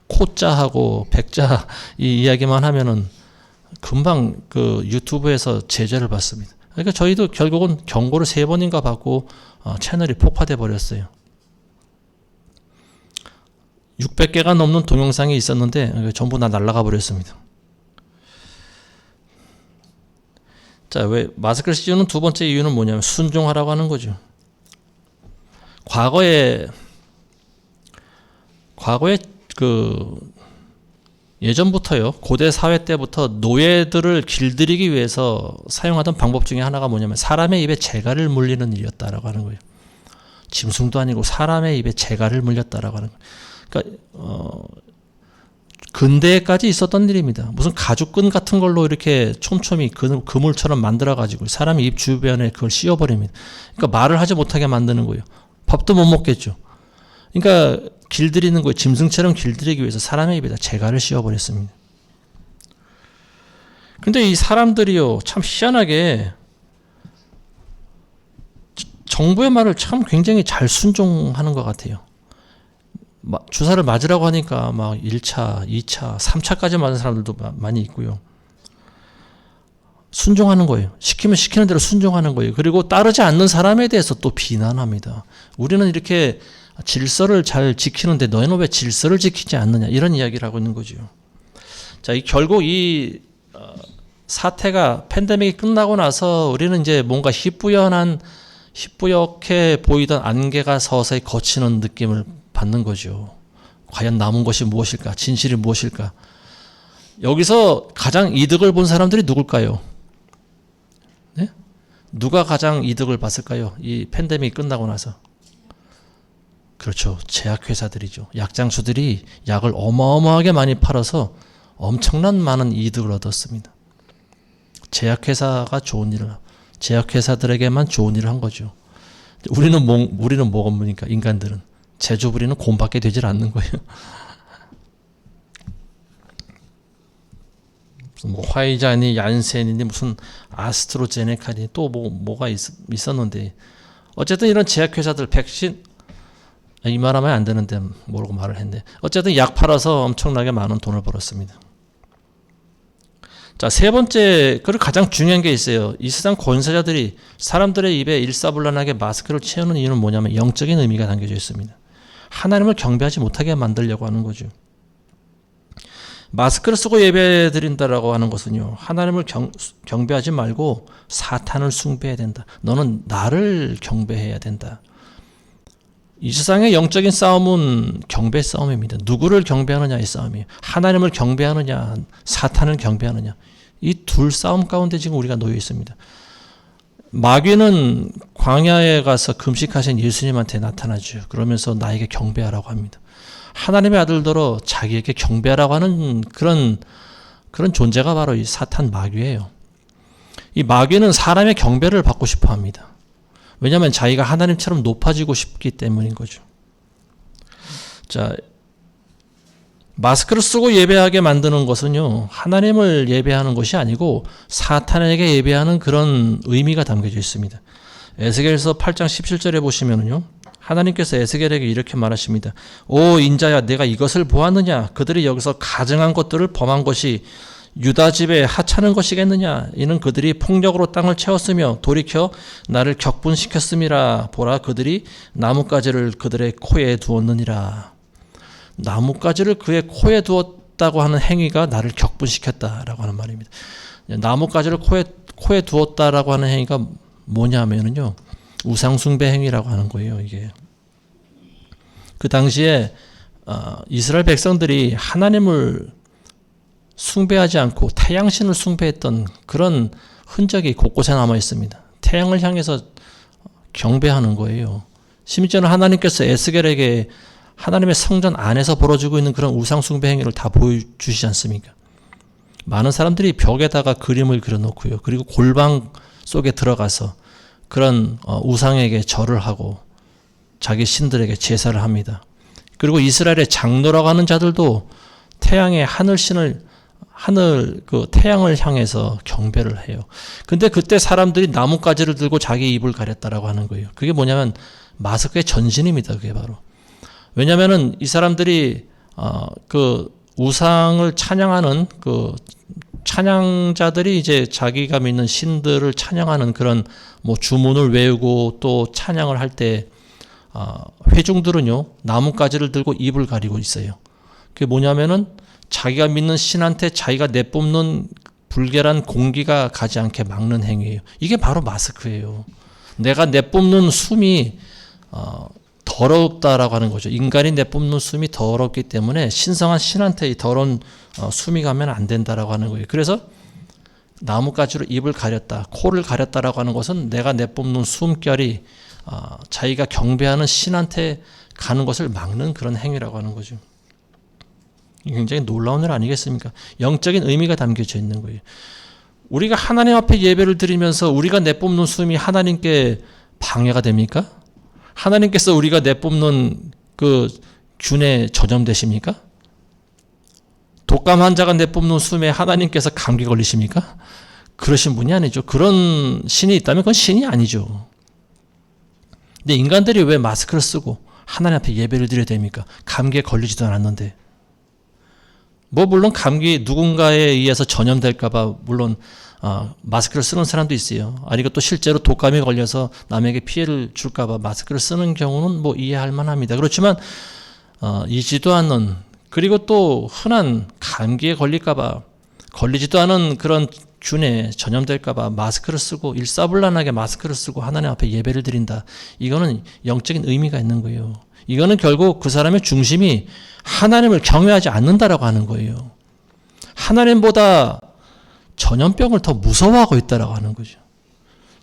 코자하고 백자 이 이야기만 하면은 금방 그 유튜브에서 제재를 받습니다. 그러니까 저희도 결국은 경고를 3번인가 받고 채널이 폭파돼 버렸어요. 600개가 넘는 동영상이 있었는데 전부 다 날아가 버렸습니다. 자, 왜 마스크를 씌우는 두 번째 이유는 뭐냐면 순종하라고 하는 거죠. 과거에 그 예전부터요, 고대 사회 때부터 노예들을 길들이기 위해서 사용하던 방법 중에 하나가 뭐냐면 사람의 입에 재갈을 물리는 일이었다라고 하는 거예요. 짐승도 아니고 사람의 입에 재갈을 물렸다라고 하는 거예요. 그러니까 근대에까지 있었던 일입니다. 무슨 가죽끈 같은 걸로 이렇게 촘촘히 그물처럼 만들어 가지고 사람의 입 주변에 그걸 씌워버립니다. 그러니까 말을 하지 못하게 만드는 거예요. 밥도 못 먹겠죠. 그러니까 길들이는 거예요. 짐승처럼 길들이기 위해서 사람의 입에다 재갈을 씌워버렸습니다. 근데 이 사람들이요, 참 희한하게 정부의 말을 참 굉장히 잘 순종하는 것 같아요. 주사를 맞으라고 하니까 막 1차, 2차, 3차까지 맞은 사람들도 많이 있고요. 순종하는 거예요. 시키면 시키는 대로 순종하는 거예요. 그리고 따르지 않는 사람에 대해서 또 비난합니다. 우리는 이렇게 질서를 잘 지키는데 너희는 왜 질서를 지키지 않느냐, 이런 이야기를 하고 있는 거죠. 자, 결국 이 사태가 팬데믹이 끝나고 나서 우리는 이제 뭔가 희뿌옇게 보이던 안개가 서서히 걷히는 느낌을 받는 거죠. 과연 남은 것이 무엇일까? 진실이 무엇일까? 여기서 가장 이득을 본 사람들이 누굴까요? 네? 누가 가장 이득을 봤을까요? 이 팬데믹이 끝나고 나서. 그렇죠. 제약회사들이죠. 약장수들이 약을 어마어마하게 많이 팔아서 엄청난 많은 이득을 얻었습니다. 제약회사가 좋은 일을, 제약회사들에게만 좋은 일을 한 거죠. 우리는 뭐가 뭡니까? 인간들은. 제조부리는 곰밖에 되질 않는 거예요. 무슨 뭐 화이자니, 얀센이니, 무슨 아스트로제네카니, 또 뭐가 있었는데. 어쨌든 이런 제약회사들, 백신, 이 말하면 안 되는데 모르고 말을 했네. 어쨌든 약 팔아서 엄청나게 많은 돈을 벌었습니다. 자, 세 번째, 그리고 가장 중요한 게 있어요. 이 세상 권세자들이 사람들의 입에 일사불란하게 마스크를 채우는 이유는 뭐냐면 영적인 의미가 담겨져 있습니다. 하나님을 경배하지 못하게 만들려고 하는 거죠. 마스크를 쓰고 예배 드린다라고 하는 것은요, 하나님을 경배하지 말고 사탄을 숭배해야 된다. 너는 나를 경배해야 된다. 이 세상의 영적인 싸움은 경배 싸움입니다. 누구를 경배하느냐의 싸움이에요. 하나님을 경배하느냐, 사탄을 경배하느냐. 이 둘 싸움 가운데 지금 우리가 놓여 있습니다. 마귀는 광야에 가서 금식하신 예수님한테 나타나죠. 그러면서 나에게 경배하라고 합니다. 하나님의 아들들로 자기에게 경배하라고 하는 그런 존재가 바로 이 사탄 마귀예요. 이 마귀는 사람의 경배를 받고 싶어 합니다. 왜냐하면 자기가 하나님처럼 높아지고 싶기 때문인 거죠. 자, 마스크를 쓰고 예배하게 만드는 것은요, 하나님을 예배하는 것이 아니고 사탄에게 예배하는 그런 의미가 담겨져 있습니다. 에스겔서 8장 17절에 보시면은요, 하나님께서 에스겔에게 이렇게 말하십니다. 오 인자야, 내가 이것을 보았느냐? 그들이 여기서 가증한 것들을 범한 것이 유다 집에 하찮은 것이겠느냐? 이는 그들이 폭력으로 땅을 채웠으며 돌이켜 나를 격분시켰음이라. 보라, 그들이 나뭇가지를 그들의 코에 두었느니라. 나뭇가지를 그의 코에 두었다고 하는 행위가 나를 격분시켰다라고 하는 말입니다. 나뭇가지를 코에 두었다라고 하는 행위가 뭐냐면요, 우상숭배 행위라고 하는 거예요. 이게 그 당시에 이스라엘 백성들이 하나님을 숭배하지 않고 태양신을 숭배했던 그런 흔적이 곳곳에 남아 있습니다. 태양을 향해서 경배하는 거예요. 심지어는 하나님께서 에스겔에게 하나님의 성전 안에서 벌어지고 있는 그런 우상 숭배 행위를 다 보여주시지 않습니까? 많은 사람들이 벽에다가 그림을 그려놓고요. 그리고 골방 속에 들어가서 그런 우상에게 절을 하고 자기 신들에게 제사를 합니다. 그리고 이스라엘의 장로라고 하는 자들도 태양의 태양을 향해서 경배를 해요. 근데 그때 사람들이 나뭇가지를 들고 자기 입을 가렸다라고 하는 거예요. 그게 뭐냐면 마스크의 전신입니다. 그게 바로. 왜냐면은 이 사람들이 그 우상을 찬양하는 그 찬양자들이 이제 자기가 믿는 신들을 찬양하는 그런 뭐 주문을 외우고 또 찬양을 할 때 회중들은요, 나뭇가지를 들고 입을 가리고 있어요. 그게 뭐냐면은 자기가 믿는 신한테 자기가 내뿜는 불결한 공기가 가지 않게 막는 행위예요. 이게 바로 마스크예요. 내가 내뿜는 숨이 더럽다라고 하는 거죠. 인간이 내뿜는 숨이 더럽기 때문에 신성한 신한테 이 더러운 숨이 가면 안 된다라고 하는 거예요. 그래서 나뭇가지로 입을 가렸다, 코를 가렸다라고 하는 것은 내가 내뿜는 숨결이 자기가 경배하는 신한테 가는 것을 막는 그런 행위라고 하는 거죠. 굉장히 놀라운 일 아니겠습니까? 영적인 의미가 담겨져 있는 거예요. 우리가 하나님 앞에 예배를 드리면서 우리가 내뿜는 숨이 하나님께 방해가 됩니까? 하나님께서 우리가 내뿜는 그 균에 전염되십니까? 독감 환자가 내뿜는 숨에 하나님께서 감기 걸리십니까? 그러신 분이 아니죠. 그런 신이 있다면 그건 신이 아니죠. 근데 인간들이 왜 마스크를 쓰고 하나님 앞에 예배를 드려야 됩니까? 감기에 걸리지도 않았는데. 뭐 물론 감기 누군가에 의해서 전염될까봐 물론 마스크를 쓰는 사람도 있어요. 아니고 또 실제로 독감에 걸려서 남에게 피해를 줄까봐 마스크를 쓰는 경우는 뭐 이해할 만합니다. 그렇지만 이지도 않는, 그리고 또 흔한 감기에 걸리지도 않은 그런 균에 전염될까봐 마스크를 쓰고 일사불란하게 마스크를 쓰고 하나님 앞에 예배를 드린다. 이거는 영적인 의미가 있는 거예요. 이거는 결국 그 사람의 중심이 하나님을 경외하지 않는다라고 하는 거예요. 하나님보다 전염병을 더 무서워하고 있다라고 하는 거죠.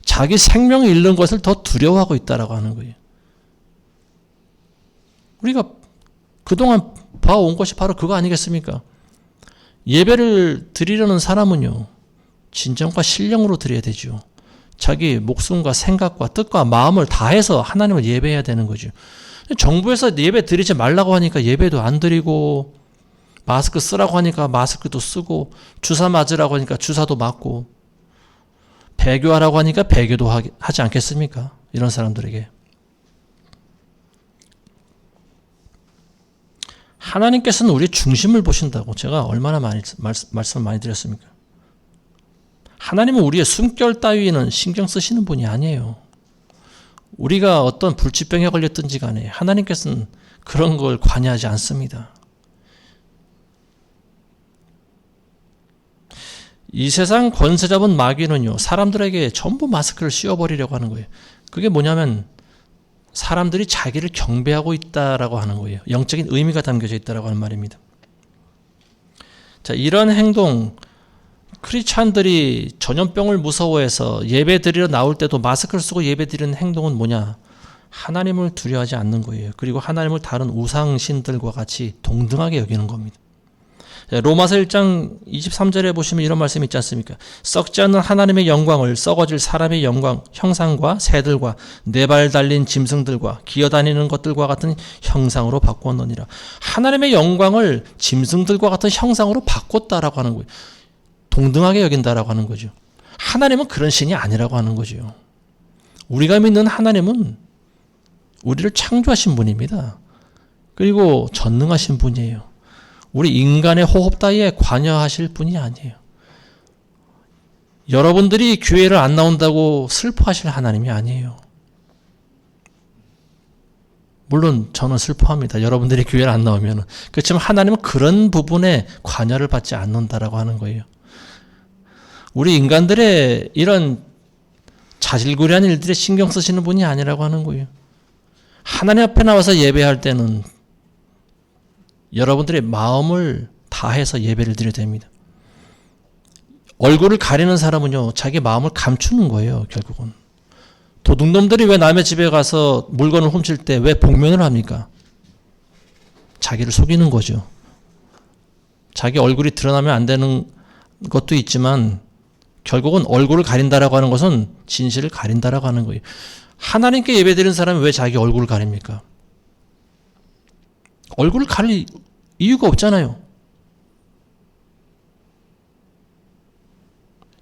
자기 생명을 잃는 것을 더 두려워하고 있다라고 하는 거예요. 우리가 그동안 봐온 것이 바로 그거 아니겠습니까? 예배를 드리려는 사람은요, 진정과 신령으로 드려야 되죠. 자기 목숨과 생각과 뜻과 마음을 다해서 하나님을 예배해야 되는 거죠. 정부에서 예배 드리지 말라고 하니까 예배도 안 드리고, 마스크 쓰라고 하니까 마스크도 쓰고, 주사 맞으라고 하니까 주사도 맞고, 배교하라고 하니까 배교도 하지 않겠습니까? 이런 사람들에게. 하나님께서는 우리의 중심을 보신다고 제가 얼마나 말씀을 많이 드렸습니까? 하나님은 우리의 숨결 따위는 신경 쓰시는 분이 아니에요. 우리가 어떤 불치병에 걸렸든지 간에 하나님께서는 그런 걸 관여하지 않습니다. 이 세상 권세 잡은 마귀는요, 사람들에게 전부 마스크를 씌워버리려고 하는 거예요. 그게 뭐냐면 사람들이 자기를 경배하고 있다라고 하는 거예요. 영적인 의미가 담겨져 있다라고 하는 말입니다. 자, 이런 행동, 크리스찬들이 전염병을 무서워해서 예배 드리러 나올 때도 마스크를 쓰고 예배 드리는 행동은 뭐냐? 하나님을 두려워하지 않는 거예요. 그리고 하나님을 다른 우상신들과 같이 동등하게 여기는 겁니다. 로마서 1장 23절에 보시면 이런 말씀이 있지 않습니까? 썩지 않는 하나님의 영광을 썩어질 사람의 영광, 형상과 새들과 네 발 달린 짐승들과 기어다니는 것들과 같은 형상으로 바꾸었느니라. 하나님의 영광을 짐승들과 같은 형상으로 바꿨다라고 하는 거예요. 동등하게 여긴다라고 하는 거죠. 하나님은 그런 신이 아니라고 하는 거죠. 우리가 믿는 하나님은 우리를 창조하신 분입니다. 그리고 전능하신 분이에요. 우리 인간의 호흡 따위에 관여하실 분이 아니에요. 여러분들이 교회를 안 나온다고 슬퍼하실 하나님이 아니에요. 물론 저는 슬퍼합니다. 여러분들이 교회를 안 나오면. 그렇지만 하나님은 그런 부분에 관여를 받지 않는다라고 하는 거예요. 우리 인간들의 이런 자질구레한 일들에 신경 쓰시는 분이 아니라고 하는 거예요. 하나님 앞에 나와서 예배할 때는 여러분들의 마음을 다해서 예배를 드려야 됩니다. 얼굴을 가리는 사람은요, 자기 마음을 감추는 거예요, 결국은. 도둑놈들이 왜 남의 집에 가서 물건을 훔칠 때 왜 복면을 합니까? 자기를 속이는 거죠. 자기 얼굴이 드러나면 안 되는 것도 있지만 결국은 얼굴을 가린다라고 하는 것은 진실을 가린다라고 하는 거예요. 하나님께 예배드리는 사람이 왜 자기 얼굴을 가립니까? 얼굴을 가릴 이유가 없잖아요.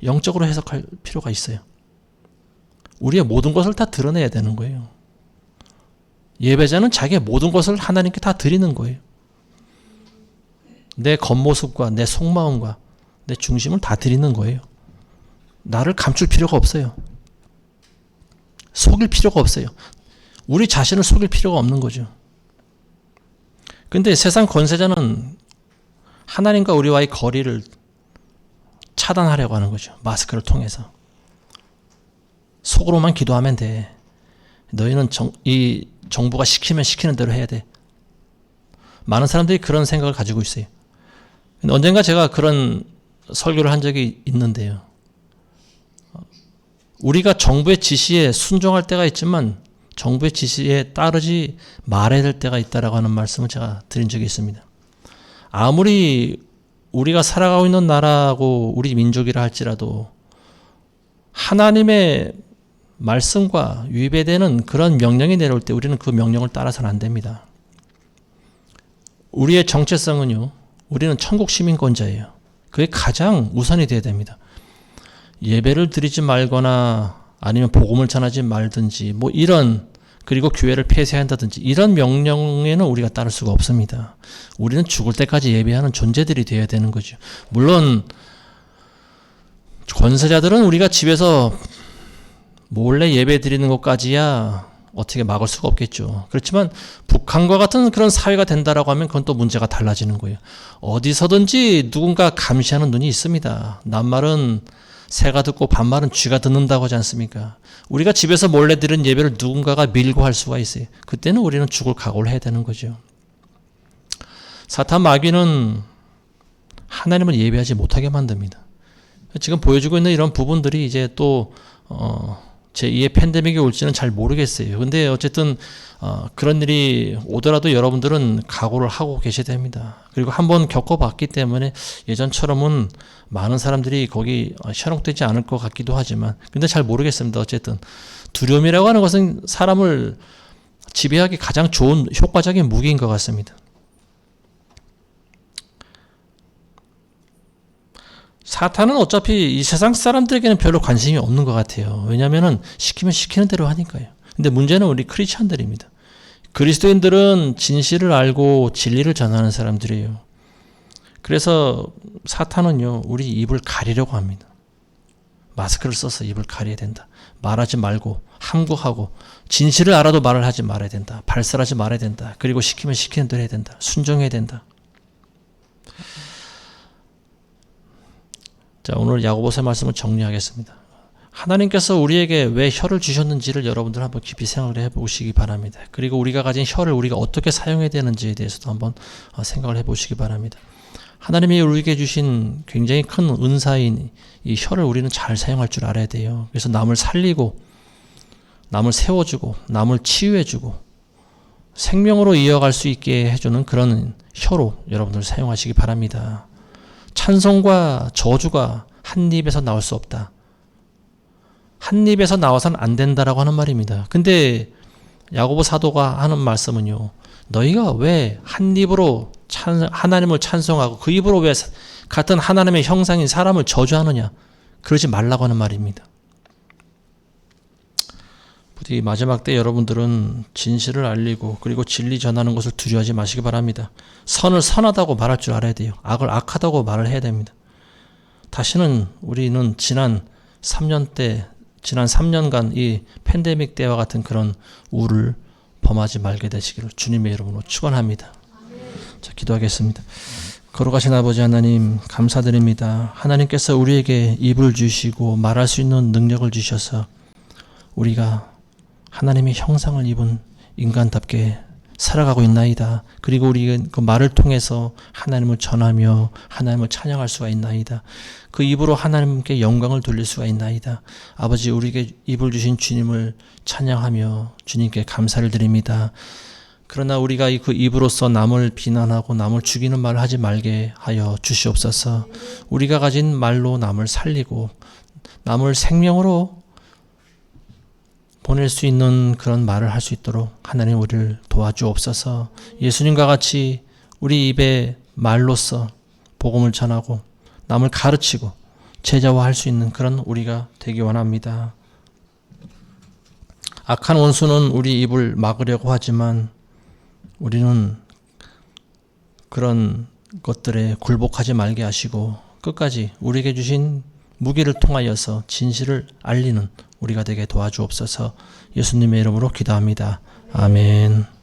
영적으로 해석할 필요가 있어요. 우리의 모든 것을 다 드러내야 되는 거예요. 예배자는 자기의 모든 것을 하나님께 다 드리는 거예요. 내 겉모습과 내 속마음과 내 중심을 다 드리는 거예요. 나를 감출 필요가 없어요. 속일 필요가 없어요. 우리 자신을 속일 필요가 없는 거죠. 근데 세상 권세자는 하나님과 우리와의 거리를 차단하려고 하는 거죠. 마스크를 통해서. 속으로만 기도하면 돼. 너희는 이 정부가 시키면 시키는 대로 해야 돼. 많은 사람들이 그런 생각을 가지고 있어요. 근데 언젠가 제가 그런 설교를 한 적이 있는데요. 우리가 정부의 지시에 순종할 때가 있지만 정부의 지시에 따르지 말아야 될 때가 있다라고 하는 말씀을 제가 드린 적이 있습니다. 아무리 우리가 살아가고 있는 나라고 우리 민족이라 할지라도 하나님의 말씀과 위배되는 그런 명령이 내려올 때 우리는 그 명령을 따라서는 안 됩니다. 우리의 정체성은요, 우리는 천국 시민권자예요. 그게 가장 우선이 돼야 됩니다. 예배를 드리지 말거나 아니면 복음을 전하지 말든지 뭐 이런 그리고 교회를 폐쇄한다든지 이런 명령에는 우리가 따를 수가 없습니다. 우리는 죽을 때까지 예배하는 존재들이 되어야 되는 거죠. 물론 권세자들은 우리가 집에서 몰래 예배 드리는 것까지야 어떻게 막을 수가 없겠죠. 그렇지만 북한과 같은 그런 사회가 된다라고 하면 그건 또 문제가 달라지는 거예요. 어디서든지 누군가 감시하는 눈이 있습니다. 낱말은 새가 듣고 반말은 쥐가 듣는다고 하지 않습니까? 우리가 집에서 몰래 드리는 예배를 누군가가 밀고 할 수가 있어요. 그때는 우리는 죽을 각오를 해야 되는 거죠. 사탄 마귀는 하나님을 예배하지 못하게 만듭니다. 지금 보여주고 있는 이런 부분들이 이제 또 제2의 팬데믹이 올지는 잘 모르겠어요. 근데 어쨌든 그런 일이 오더라도 여러분들은 각오를 하고 계셔야 됩니다. 그리고 한번 겪어봤기 때문에 예전처럼은 많은 사람들이 거기 현혹되지 않을 것 같기도 하지만 근데 잘 모르겠습니다. 어쨌든 두려움이라고 하는 것은 사람을 지배하기 가장 좋은 효과적인 무기인 것 같습니다. 사탄은 어차피 이 세상 사람들에게는 별로 관심이 없는 것 같아요. 왜냐하면 시키면 시키는 대로 하니까요. 근데 문제는 우리 크리스찬들입니다. 그리스도인들은 진실을 알고 진리를 전하는 사람들이에요. 그래서 사탄은요, 우리 입을 가리려고 합니다. 마스크를 써서 입을 가려야 된다. 말하지 말고 함구하고 진실을 알아도 말을 하지 말아야 된다. 발설하지 말아야 된다. 그리고 시키면 시키는 대로 해야 된다. 순종해야 된다. 자, 오늘 야고보서의 말씀을 정리하겠습니다. 하나님께서 우리에게 왜 혀를 주셨는지를 여러분들 한번 깊이 생각을 해보시기 바랍니다. 그리고 우리가 가진 혀를 우리가 어떻게 사용해야 되는지에 대해서도 한번 생각을 해보시기 바랍니다. 하나님이 우리에게 주신 굉장히 큰 은사인 이 혀를 우리는 잘 사용할 줄 알아야 돼요. 그래서 남을 살리고 남을 세워주고 남을 치유해주고 생명으로 이어갈 수 있게 해주는 그런 혀로 여러분들 사용하시기 바랍니다. 찬송과 저주가 한 입에서 나올 수 없다. 한 입에서 나와서는 안 된다라고 하는 말입니다. 근데 야고보 사도가 하는 말씀은요. 너희가 왜 한 입으로 하나님을 찬송하고 그 입으로 왜 같은 하나님의 형상인 사람을 저주하느냐. 그러지 말라고 하는 말입니다. 부디 마지막 때 여러분들은 진실을 알리고 그리고 진리 전하는 것을 두려워하지 마시기 바랍니다. 선을 선하다고 말할 줄 알아야 돼요. 악을 악하다고 말을 해야 됩니다. 다시는 우리는 지난 3년간 이 팬데믹 때와 같은 그런 우를 범하지 말게 되시기를 주님의 이름으로 축원합니다. 자, 기도하겠습니다. 거룩하신 아버지 하나님 감사드립니다. 하나님께서 우리에게 입을 주시고 말할 수 있는 능력을 주셔서 우리가 하나님의 형상을 입은 인간답게 살아가고 있나이다. 그리고 우리 그 말을 통해서 하나님을 전하며 하나님을 찬양할 수가 있나이다. 그 입으로 하나님께 영광을 돌릴 수가 있나이다. 아버지 우리에게 입을 주신 주님을 찬양하며 주님께 감사를 드립니다. 그러나 우리가 그 입으로서 남을 비난하고 남을 죽이는 말을 하지 말게 하여 주시옵소서. 우리가 가진 말로 남을 살리고 남을 생명으로 보낼 수 있는 그런 말을 할 수 있도록 하나님 우리를 도와주옵소서. 예수님과 같이 우리 입에 말로써 복음을 전하고 남을 가르치고 제자화할 수 있는 그런 우리가 되기 원합니다. 악한 원수는 우리 입을 막으려고 하지만 우리는 그런 것들에 굴복하지 말게 하시고 끝까지 우리에게 주신 무기를 통하여서 진실을 알리는 우리가 되게 도와주옵소서. 예수님의 이름으로 기도합니다. 아멘.